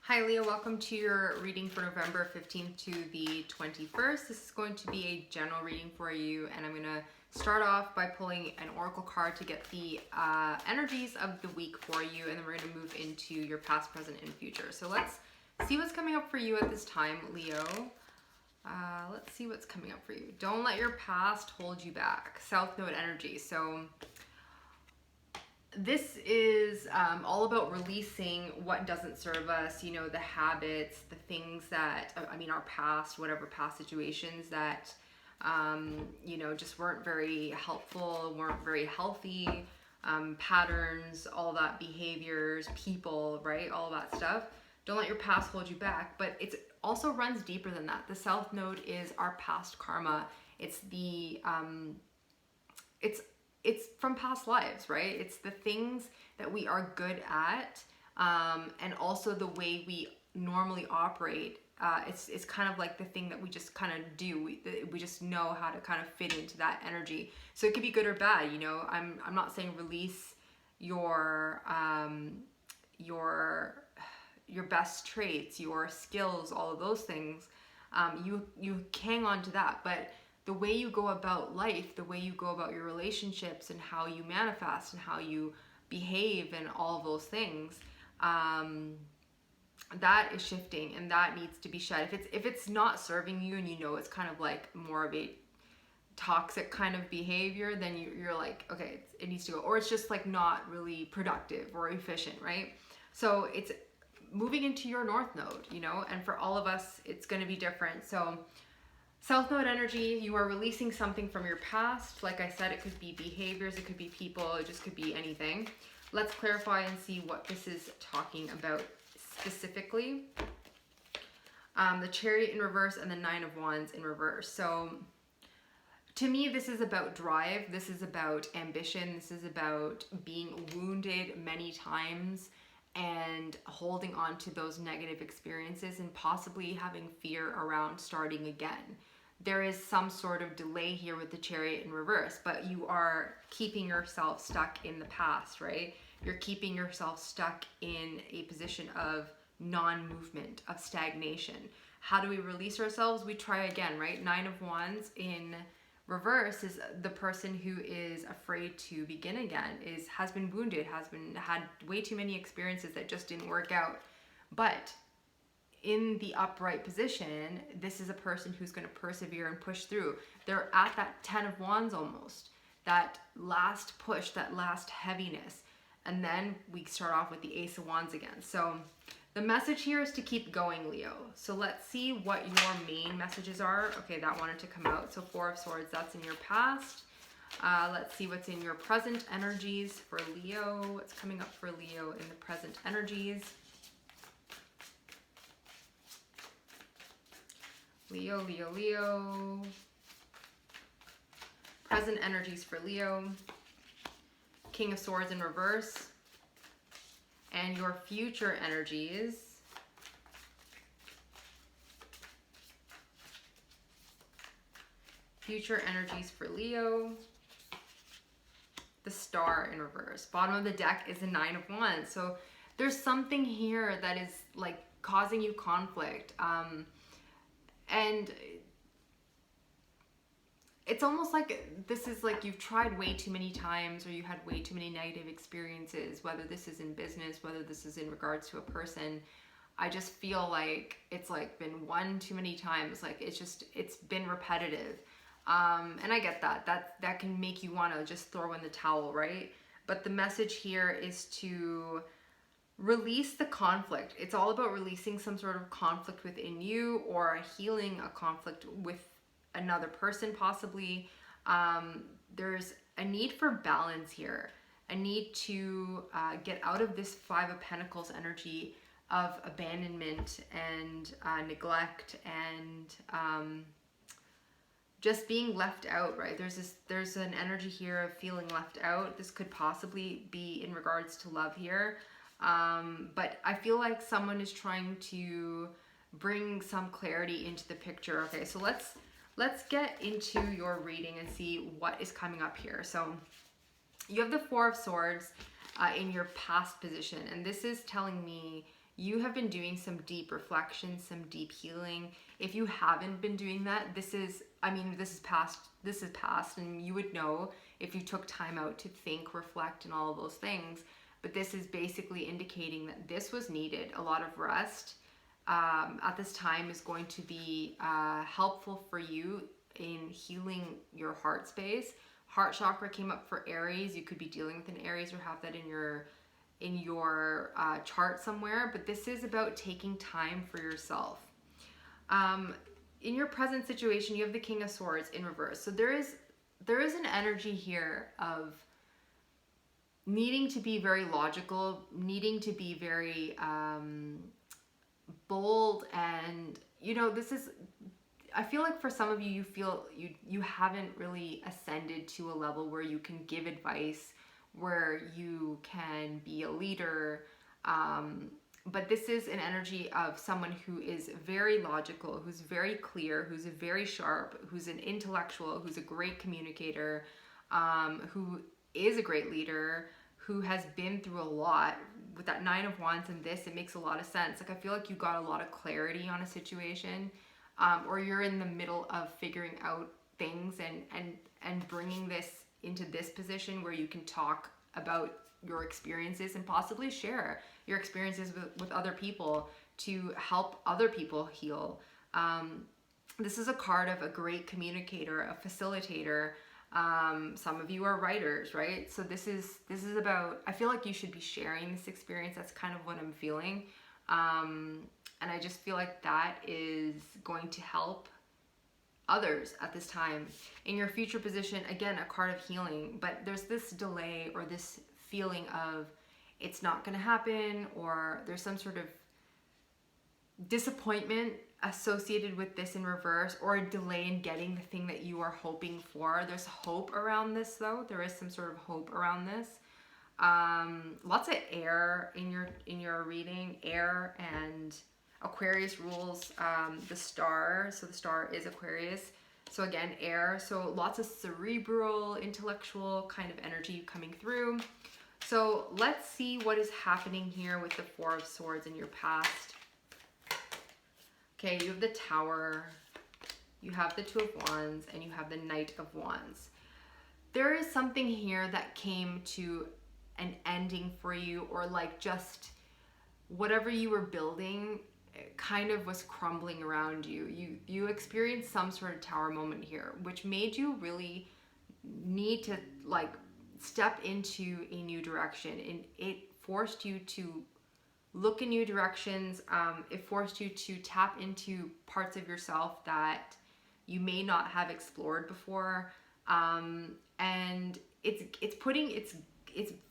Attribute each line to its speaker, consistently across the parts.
Speaker 1: Hi Leo, welcome to your reading for November 15th to the 21st. This is going to be a general reading for you, and I'm going to start off by pulling an oracle card to get the energies of the week for you, and then we're going to move into your past, present, and future. So let's see what's coming up for you at this time, Leo. Let's see what's coming up for you. Don't let your past hold you back. South Node energy. So this is all about releasing what doesn't serve us, you know, the habits, the things that, our past, whatever past situations that, just weren't very helpful, weren't very healthy, patterns, all that behaviors, people, right? All that stuff. Don't let your past hold you back, but it also runs deeper than that. The South Node is our past karma. It's the, it's from past lives, right? It's the things that we are good at, and also the way we normally operate. It's kind of like the thing that we just kind of do. We just know how to kind of fit into that energy. So it could be good or bad, you know. I'm not saying release your best traits, your skills, all of those things. You hang on to that, but the way you go about life, the way you go about your relationships and how you manifest and how you behave and all of those things, that is shifting and that needs to be shed. If it's not serving you and you know it's kind of like more of a toxic kind of behavior, then you're like, okay, it needs to go. Or it's just like not really productive or efficient, right? So it's moving into your North Node, you know, and for all of us, it's going to be different. So South Node energy, you are releasing something from your past. Like I said, it could be behaviors, it could be people, it just could be anything. Let's clarify and see what this is talking about specifically. The Chariot in reverse and the Nine of Wands in reverse. So to me, this is about drive. This is about ambition. This is about being wounded many times and holding on to those negative experiences and possibly having fear around starting again. There is some sort of delay here with the Chariot in reverse, but you are keeping yourself stuck in the past, right? You're keeping yourself stuck in a position of non-movement, of stagnation. How do we release ourselves? We try again, right? Nine of Wands in reverse is the person who is afraid to begin again, has been wounded, had way too many experiences that just didn't work out. But in the upright position, this is a person who's going to persevere and push through. They're at that 10 of Wands almost, that last push, that last heaviness. And then we start off with the Ace of Wands again. So the message here is to keep going, Leo. So let's see what your main messages are. Okay, that wanted to come out. So Four of Swords, that's in your past. Let's see what's in your present energies for Leo. What's coming up for Leo in the present energies? Leo, Leo, Leo. Present energies for Leo. King of Swords in reverse. And your future energies. Future energies for Leo. The Star in reverse. Bottom of the deck is the Nine of Wands. So there's something here that is like causing you conflict. And it's almost like this is like you've tried way too many times, or you had way too many negative experiences, whether this is in business, whether this is in regards to a person. I just feel like it's like been one too many times. Like it's been repetitive. And I get that can make you want to just throw in the towel, right? But the message here is to release the conflict. It's all about releasing some sort of conflict within you, or healing a conflict with another person possibly. There's a need for balance here, a need to get out of this Five of Pentacles energy of abandonment and neglect and just being left out, right? There's an energy here of feeling left out. This could possibly be in regards to love here. But I feel like someone is trying to bring some clarity into the picture. Okay, so let's get into your reading and see what is coming up here. So you have the Four of Swords in your past position, and this is telling me you have been doing some deep reflection, some deep healing. If you haven't been doing that, this is past, and you would know if you took time out to think, reflect, and all of those things. But this is basically indicating that this was needed. A lot of rest at this time is going to be helpful for you in healing your heart space. Heart chakra came up for Aries. You could be dealing with an Aries or have that in your chart somewhere, but this is about taking time for yourself. In your present situation, you have the King of Swords in reverse. So there is an energy here of needing to be very logical, needing to be very bold, and I feel like for some of you, you feel you haven't really ascended to a level where you can give advice, where you can be a leader. But this is an energy of someone who is very logical, who's very clear, who's very sharp, who's an intellectual, who's a great communicator, who is a great leader, who has been through a lot. With that Nine of Wands and this, it makes a lot of sense. Like, I feel like you got a lot of clarity on a situation, or you're in the middle of figuring out things and bringing this into this position where you can talk about your experiences and possibly share your experiences with other people to help other people heal. This is a card of a great communicator, a facilitator. Some of you are writers, right? So this is about, I feel like you should be sharing this experience. That's kind of what I'm feeling. And I just feel like that is going to help others at this time. In your future position, again, a card of healing, but there's this delay or this feeling of it's not going to happen, or there's some sort of disappointment associated with this in reverse, or a delay in getting the thing that you are hoping for. There's hope around this though. There is some sort of hope around this. Lots of air in your reading, air, and Aquarius rules the star, so the star is Aquarius. So again, air, so lots of cerebral, intellectual kind of energy coming through. So let's see what is happening here with the Four of Swords in your past. Okay, you have the Tower, you have the Two of Wands, and you have the Knight of Wands. There is something here that came to an ending for you, or like just whatever you were building kind of was crumbling around you. You experienced some sort of tower moment here, which made you really need to like step into a new direction, and it forced you to look in new directions. It forced you to tap into parts of yourself that you may not have explored before, and it's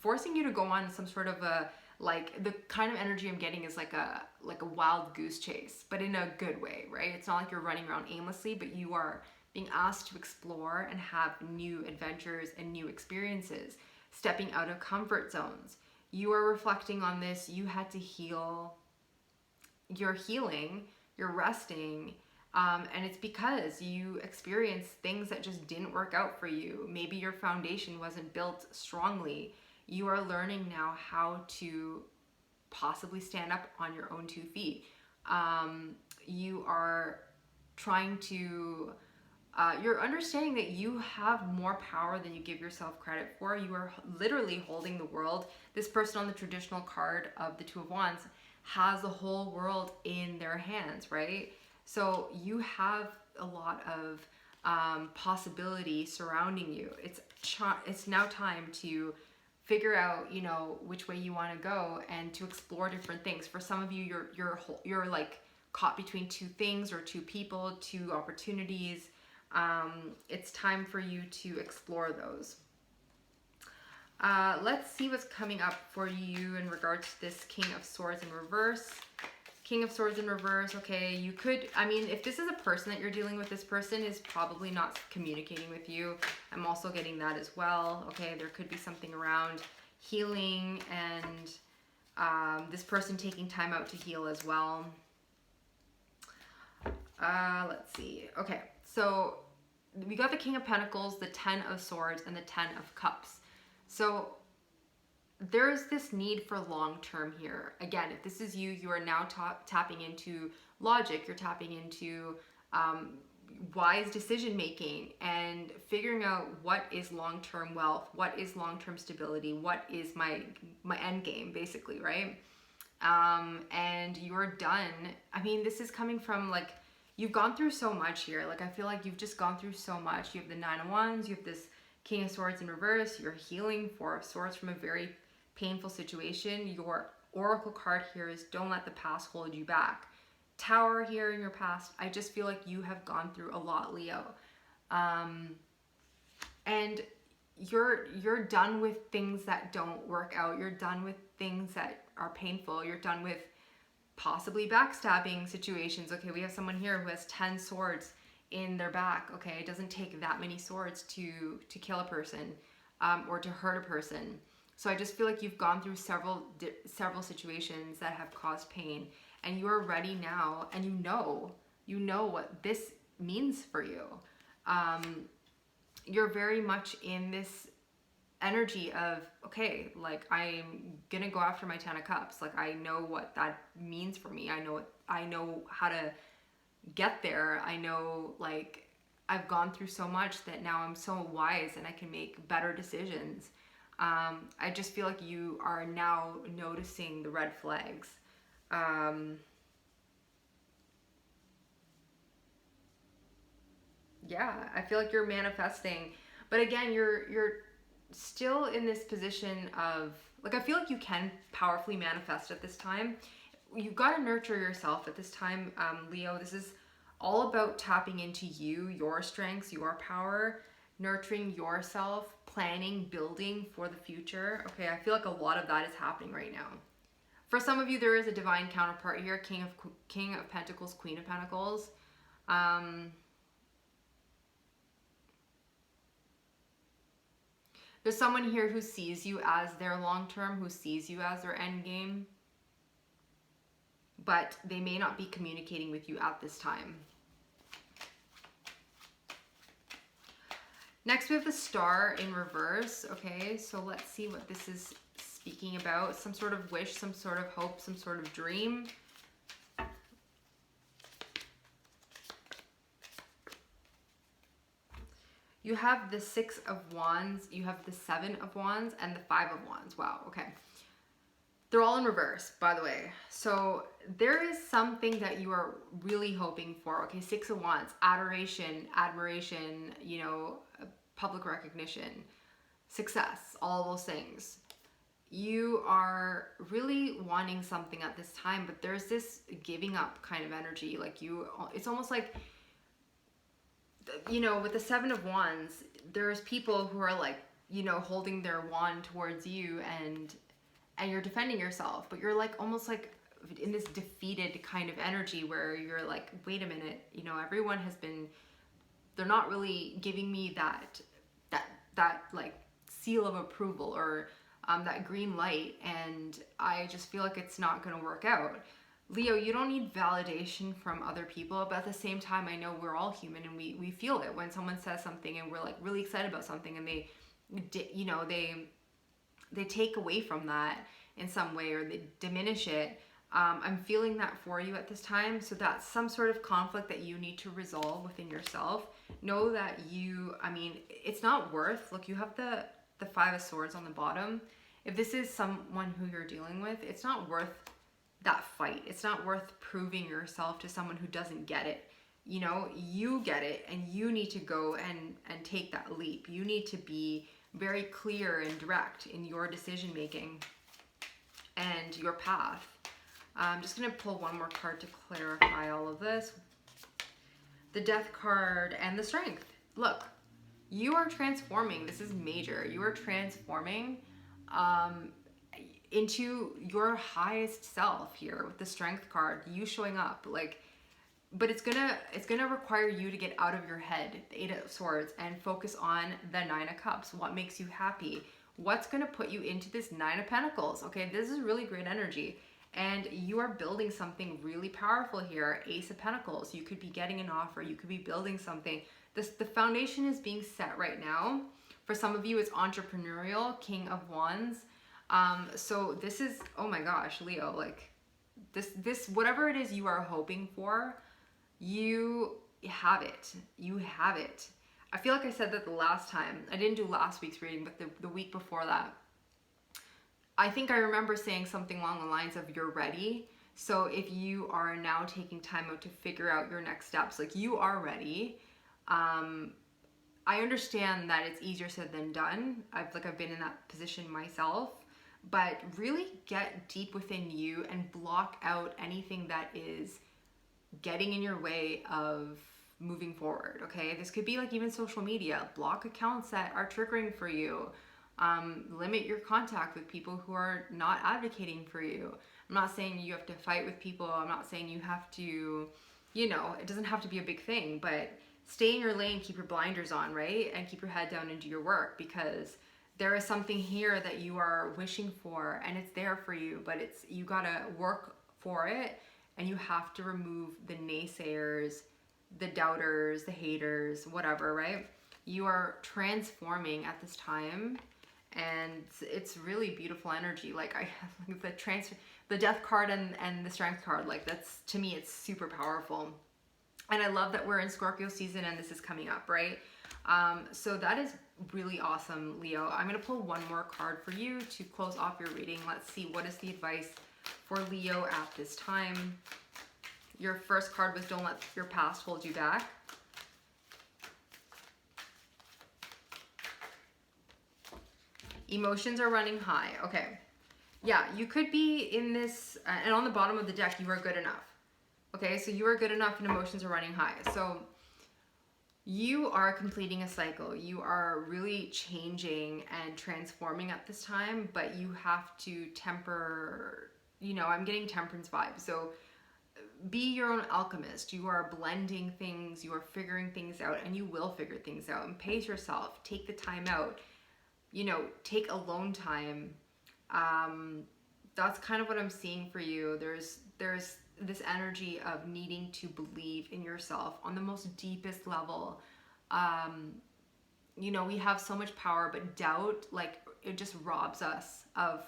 Speaker 1: forcing you to go on some sort of a, like, the kind of energy I'm getting is like a wild goose chase, but in a good way, right? It's not like you're running around aimlessly, but you are being asked to explore and have new adventures and new experiences, stepping out of comfort zones. You are reflecting on this. You had to heal. You're healing, you're resting, and it's because you experienced things that just didn't work out for you. Maybe your foundation wasn't built strongly. You are learning now how to possibly stand up on your own 2 feet. You are trying to, you're understanding that you have more power than you give yourself credit for. You are literally holding the world. This person on the traditional card of the Two of Wands has the whole world in their hands, right? So you have a lot of possibility surrounding you. It's now time to figure out, which way you want to go and to explore different things. For some of you, you're like caught between 2 things or 2 people, 2 opportunities. It's time for you to explore those. Let's see what's coming up for you in regards to this King of Swords in reverse. King of Swords in reverse, okay, you could, if this is a person that you're dealing with, this person is probably not communicating with you. I'm also getting that as well, okay? There could be something around healing and this person taking time out to heal as well. Let's see, okay, so we got the King of Pentacles, the 10 of Swords, and the 10 of Cups. So there's this need for long term here. Again, if this is you, you are now tapping into logic, you're tapping into wise decision making and figuring out what is long term wealth, what is long term stability, what is my end game, basically, right? And you're done. I mean, this is coming from like, you've gone through so much here. Like, I feel like you've just gone through so much. You have the Nine of Wands, you have this King of Swords in reverse, you're healing Four of Swords from a very painful situation. Your Oracle card here is don't let the past hold you back. Tower here in your past. I just feel like you have gone through a lot, Leo. And you're done with things that don't work out. You're done with things that are painful. You're done with possibly backstabbing situations. Okay, we have someone here who has 10 swords in their back. Okay, it doesn't take that many swords to kill a person or to hurt a person. So I just feel like you've gone through several situations that have caused pain, and you are ready now, and you know what this means for you. You're very much in this energy of, okay, like, I'm gonna go after my 10 of cups. Like, I know what that means for me. I know how to get there. I know, like, I've gone through so much that now I'm so wise and I can make better decisions. I just feel like you are now noticing the red flags. Yeah, I feel like you're manifesting, but again, you're still in this position of, like, I feel like you can powerfully manifest at this time. You've got to nurture yourself at this time, Leo. This is all about tapping into you, your strengths, your power, nurturing yourself, planning, building for the future. Okay, I feel like a lot of that is happening right now. For some of you, there is a divine counterpart here, King of Pentacles, Queen of Pentacles. There's someone here who sees you as their long-term, who sees you as their end game, but they may not be communicating with you at this time. Next, we have the Star in reverse. Okay, so let's see what this is speaking about. Some sort of wish, some sort of hope, some sort of dream. You have the Six of Wands, you have the Seven of Wands, and the Five of Wands. Wow, okay. They're all in reverse, by the way. So there is something that you are really hoping for. Okay, Six of Wands, adoration, admiration, you know, public recognition, success, all those things. You are really wanting something at this time, but there's this giving up kind of energy. Like, it's almost like, you know, with the Seven of Wands, there's people who are like, you know, holding their wand towards you, and you're defending yourself, but you're like almost like in this defeated kind of energy where you're like, wait a minute, you know, everyone has been, they're not really giving me that like seal of approval or that green light, and I just feel like it's not going to work out. Leo, you don't need validation from other people, but at the same time, I know we're all human, and we feel it when someone says something and we're like really excited about something, and they, you know, they take away from that in some way, or they diminish it. I'm feeling that for you at this time. So that's some sort of conflict that you need to resolve within yourself. Know that you, I mean, it's not worth, look, you have the Five of Swords on the bottom. If this is someone who you're dealing with, it's not worth that fight. It's not worth proving yourself to someone who doesn't get it. You know, you get it, and you need to go and take that leap. You need to be very clear and direct in your decision making and your path. I'm just going to pull one more card to clarify all of this. The Death card and the Strength. Look, you are transforming. This is major. You are transforming into your highest self here with the Strength card. You showing up, like, but it's gonna require you to get out of your head, the Eight of Swords, and focus on the Nine of Cups. What makes you happy? What's gonna put you into this Nine of Pentacles? Okay, this is really great energy, and you are building something really powerful here. Ace of Pentacles. You could be getting an offer. You could be building something. The foundation is being set right now. For some of you, it's entrepreneurial. King of Wands. So this is, oh my gosh, Leo, like this whatever it is you are hoping for, you have it. You have it. I feel like I said that the last time. I didn't do last week's reading, but the week before that. I think I remember saying something along the lines of you're ready. So if you are now taking time out to figure out your next steps, like you are ready. I understand that it's easier said than done. I've been in that position myself, but really get deep within you and block out anything that is getting in your way of moving forward. Okay, this could be like even social media. Block accounts that are triggering for you. Limit your contact with people who are not advocating for you. I'm not saying you have to fight with people. I'm not saying you have to, it doesn't have to be a big thing, but stay in your lane, keep your blinders on, right? And keep your head down and do your work, because there is something here that you are wishing for and it's there for you, but you gotta work for it, and you have to remove the naysayers, the doubters, the haters, whatever, right? You are transforming at this time, and it's really beautiful energy. Like I the death card and the strength card, like that's, to me, it's super powerful. And I love that we're in Scorpio season and this is coming up, right? So that is really awesome, Leo. I'm going to pull one more card for you to close off your reading. Let's see, what is the advice for Leo at this time? Your first card was don't let your past hold you back. Emotions are running high. Okay. Yeah, you could be in this, and on the bottom of the deck, you are good enough. Okay, so you are good enough and emotions are running high. So you are completing a cycle. You are really changing and transforming at this time, but you have to temper, I'm getting temperance vibes. So be your own alchemist. You are blending things, you are figuring things out, and you will figure things out. And pace yourself. Take the time out. Take alone time. That's kind of what I'm seeing for you. There's this energy of needing to believe in yourself on the most deepest level. We have so much power, but doubt, like, it just robs us of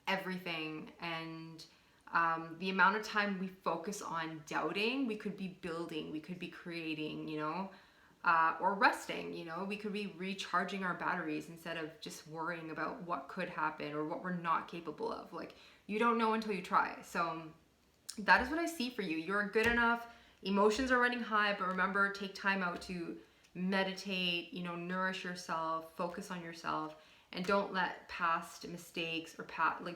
Speaker 1: everything. And the amount of time we focus on doubting, we could be building, we could be creating, or resting, we could be recharging our batteries instead of just worrying about what could happen or what we're not capable of. Like, you don't know until you try. So that is what I see for you. You're good enough. Emotions are running high, but remember, take time out to meditate, nourish yourself, focus on yourself, and don't let past mistakes or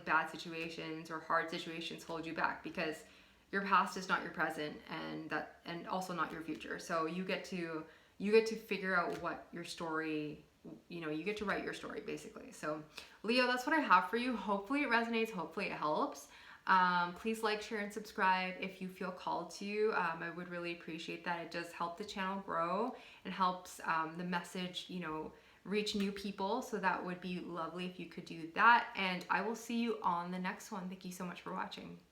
Speaker 1: bad situations or hard situations hold you back, because your past is not your present, and also not your future. So you get to figure out what your story, you get to write your story, basically. So Leo, that's what I have for you. Hopefully it resonates. Hopefully it helps. Please like, share, and subscribe if you feel called to. I would really appreciate that. It does help the channel grow and helps the message, reach new people. So that would be lovely if you could do that. And I will see you on the next one. Thank you so much for watching.